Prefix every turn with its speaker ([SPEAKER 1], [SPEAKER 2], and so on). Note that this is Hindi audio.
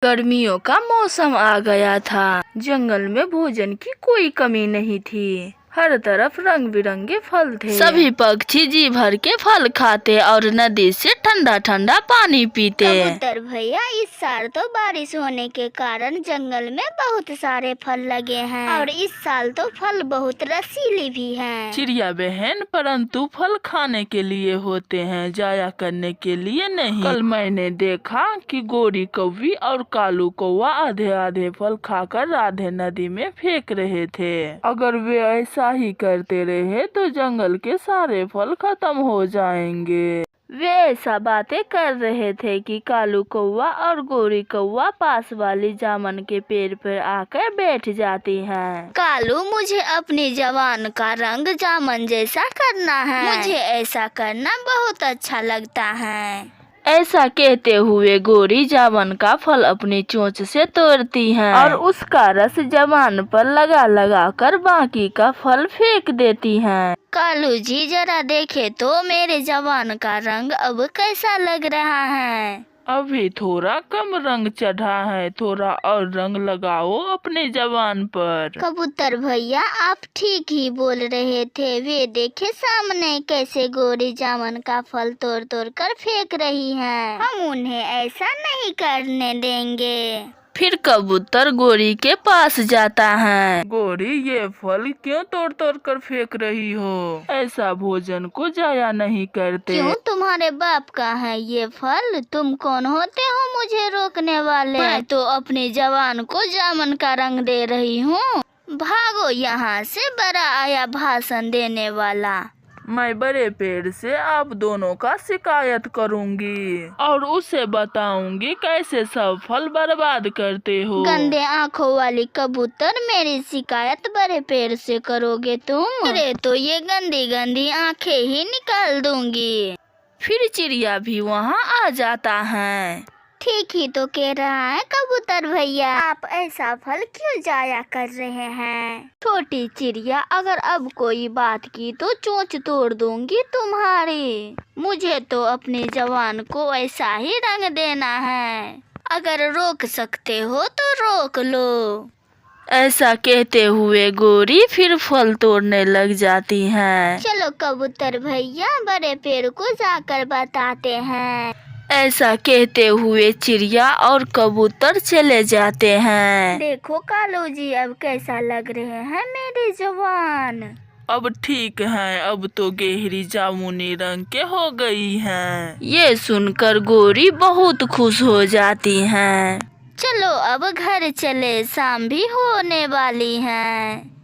[SPEAKER 1] गर्मियों का मौसम आ गया था। जंगल में भोजन की कोई कमी नहीं थी। हर तरफ रंग बिरंगे फल थे। सभी पक्षी जी भर के फल खाते और नदी से ठंडा ठंडा पानी पीते।
[SPEAKER 2] कबूतर भैया, इस साल तो बारिश होने के कारण जंगल में बहुत सारे फल लगे हैं और इस साल तो फल बहुत रसीले भी हैं।
[SPEAKER 3] चिड़िया बहन, परंतु फल खाने के लिए होते हैं, जाया करने के लिए नहीं। कल मैंने देखा कि गोरी कौवी और कालू कौवा आधे आधे फल खाकर राधे नदी में फेंक रहे थे। अगर वे ऐसा ही करते रहे तो जंगल के सारे फल खत्म हो जाएंगे।
[SPEAKER 1] वे ऐसा बातें कर रहे थे कि कालू कौवा और गोरी कौवा पास वाली जामुन के पेड़ पर आकर बैठ जाती हैं।
[SPEAKER 2] कालू, मुझे अपनी जवान का रंग जामुन जैसा करना है। मुझे ऐसा करना बहुत अच्छा लगता है।
[SPEAKER 1] ऐसा कहते हुए गोरी जामुन का फल अपनी चोंच से तोड़ती है और उसका रस जबान पर लगा लगा कर बाकी का फल फेंक देती है।
[SPEAKER 2] कालू जी, जरा देखे तो मेरे जवान का रंग अब कैसा लग रहा है।
[SPEAKER 3] अभी थोड़ा कम रंग चढ़ा है, थोड़ा और रंग लगाओ अपने जबान पर।
[SPEAKER 2] कबूतर भैया, आप ठीक ही बोल रहे थे। वे देखे सामने कैसे गोरी जामुन का फल तोड़ तोड़ कर फेंक रही हैं। हम उन्हें ऐसा नहीं करने देंगे।
[SPEAKER 1] फिर कबूतर गोरी के पास जाता है।
[SPEAKER 3] गोरी, ये फल क्यों तोड़ तोड़ कर फेंक रही हो? ऐसा भोजन को जाया नहीं करते।
[SPEAKER 2] क्यों, तुम्हारे बाप का है ये फल? तुम कौन होते हो मुझे रोकने वाले? मैं तो अपनी जवान को जामुन का रंग दे रही हूँ। भागो यहाँ से, बड़ा आया भाषण देने वाला।
[SPEAKER 3] मैं बड़े पेड़ से आप दोनों का शिकायत करूंगी और उसे बताऊंगी कैसे सब फल बर्बाद करते हो।
[SPEAKER 2] गंदे आँखों वाली कबूतर, मेरी शिकायत बड़े पेड़ से करोगे तुम? अरे तो ये गंदी गंदी आँखें ही निकाल दूंगी।
[SPEAKER 1] फिर चिड़िया भी वहाँ आ जाता है।
[SPEAKER 2] ठीक ही तो कह रहा है कबूतर भैया, आप ऐसा फल क्यों जाया कर रहे हैं? छोटी चिड़िया, अगर अब कोई बात की तो चोंच तोड़ दूंगी तुम्हारी। मुझे तो अपनी जवान को ऐसा ही रंग देना है। अगर रोक सकते हो तो रोक लो।
[SPEAKER 1] ऐसा कहते हुए गोरी फिर फल तोड़ने लग जाती है।
[SPEAKER 2] चलो कबूतर भैया, बड़े पेड़ को जाकर बताते हैं।
[SPEAKER 1] ऐसा कहते हुए चिड़िया और कबूतर चले जाते हैं।
[SPEAKER 2] देखो कालू जी, अब कैसा लग रहे हैं मेरी जवान?
[SPEAKER 3] अब ठीक है, अब तो गहरी जामुनी रंग के हो गई हैं।
[SPEAKER 1] ये सुनकर गोरी बहुत खुश हो जाती हैं।
[SPEAKER 2] चलो अब घर चले, शाम भी होने वाली है।